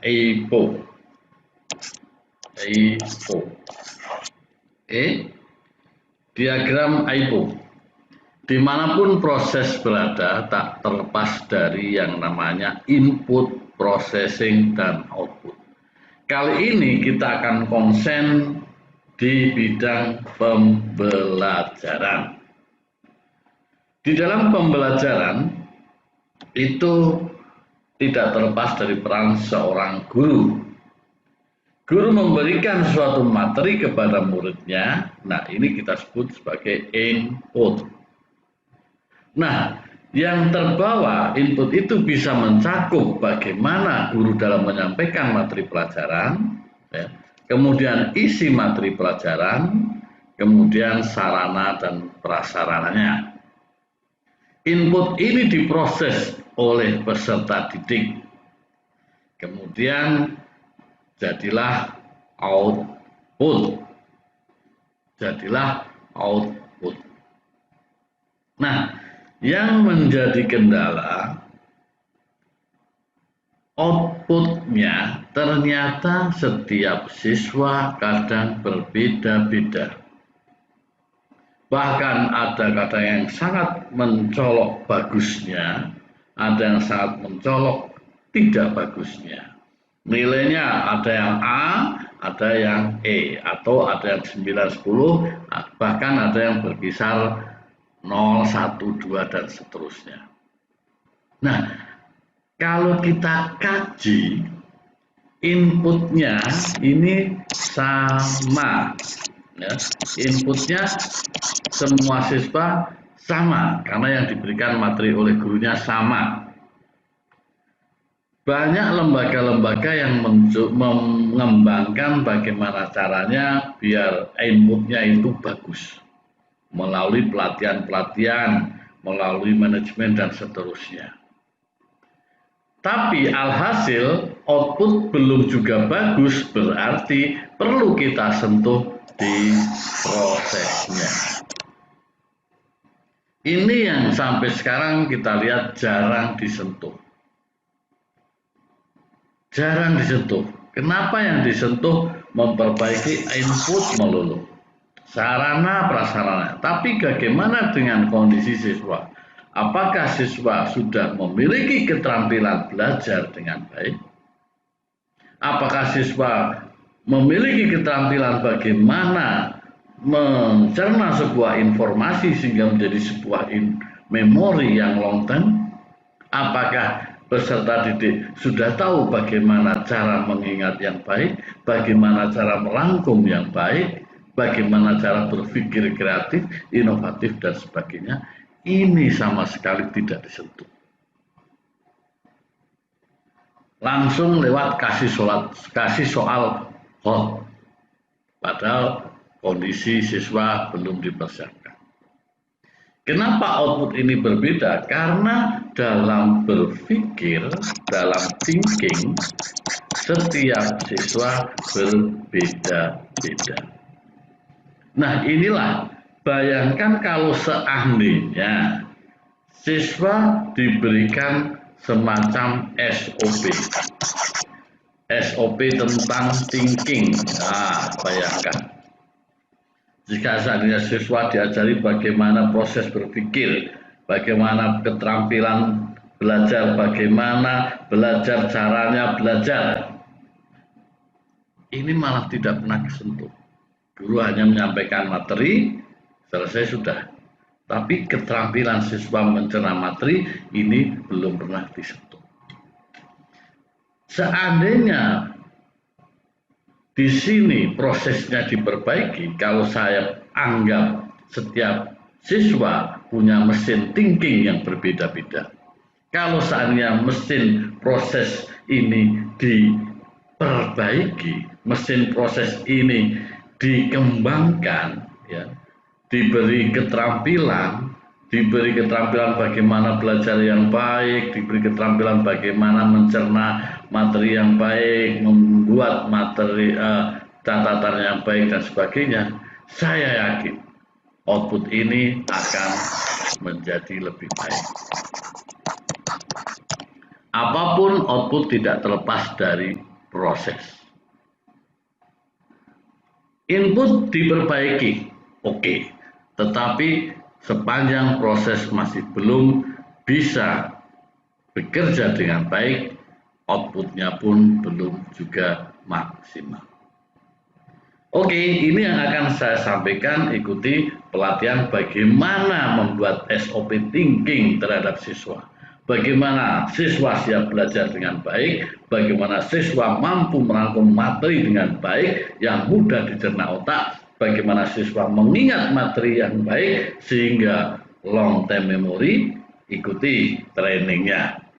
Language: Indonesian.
EIPO. Diagram EIPO. Dimanapun proses berada, tak terlepas dari yang namanya input, processing, dan output. Kali ini kita akan konsen di bidang pembelajaran. Di dalam pembelajaran itu tidak terlepas dari peran seorang guru. Guru memberikan suatu materi kepada muridnya, nah ini kita sebut sebagai input. Nah, yang terbawa input itu bisa mencakup bagaimana guru dalam menyampaikan materi pelajaran, ya, kemudian isi materi pelajaran, kemudian sarana dan prasarananya. Input ini diproses oleh peserta didik, kemudian jadilah output. Nah, yang menjadi kendala outputnya ternyata setiap siswa kadang berbeda-beda. Bahkan ada kadang yang sangat mencolok bagusnya, ada yang sangat mencolok tidak bagusnya. Nilainya ada yang A, ada yang E, atau ada yang 9, 10, bahkan ada yang berkisar 0, 1, 2, dan seterusnya. Nah, kalau kita kaji, inputnya ini sama. Ya, inputnya semua siswa sama, karena yang diberikan materi oleh gurunya sama. Banyak lembaga-lembaga yang mengembangkan bagaimana caranya biar inputnya itu bagus, melalui pelatihan-pelatihan, melalui manajemen, dan seterusnya. Tapi alhasil output belum juga bagus, berarti perlu kita sentuh di prosesnya. Ini yang sampai sekarang kita lihat jarang disentuh. Kenapa yang disentuh? Memperbaiki input melulu, sarana prasarana. Tapi bagaimana dengan kondisi siswa? Apakah siswa sudah memiliki keterampilan belajar dengan baik? Apakah siswa memiliki keterampilan bagaimana mencerna sebuah informasi sehingga menjadi sebuah memori yang long term? Apakah peserta didik sudah tahu bagaimana cara mengingat yang baik, bagaimana cara merangkum yang baik, bagaimana cara berpikir kreatif, inovatif, dan sebagainya? Ini sama sekali tidak disentuh. Langsung lewat kasih soal hot, padahal kondisi siswa belum dipersiapkan. Kenapa output ini berbeda? Karena dalam berpikir, dalam thinking, setiap siswa berbeda-beda. Nah, inilah, bayangkan kalau seandainya siswa diberikan semacam SOP tentang thinking. Nah, bayangkan. Jika seandainya siswa diajari bagaimana proses berpikir, bagaimana keterampilan belajar, bagaimana belajar, caranya belajar, ini malah tidak pernah disentuh. Guru hanya menyampaikan materi, selesai sudah. Tapi keterampilan siswa mencerna materi ini belum pernah disentuh. Seandainya di sini prosesnya diperbaiki, kalau saya anggap setiap siswa punya mesin thinking yang berbeda-beda. Kalau seandainya mesin proses ini diperbaiki, mesin proses ini dikembangkan, ya, diberi keterampilan bagaimana belajar yang baik, diberi keterampilan bagaimana mencerna materi yang baik, membuat materi catatan yang baik, dan sebagainya, saya yakin output ini akan menjadi lebih baik. Apapun output tidak terlepas dari proses. Input diperbaiki, oke, tetapi sepanjang proses masih belum bisa bekerja dengan baik, outputnya pun belum juga maksimal. Oke, ini yang akan saya sampaikan. Ikuti pelatihan bagaimana membuat SOP thinking terhadap siswa. Bagaimana siswa siap belajar dengan baik, bagaimana siswa mampu merangkum materi dengan baik yang mudah dicerna otak, bagaimana siswa mengingat materi yang baik sehingga long term memory. Ikuti trainingnya.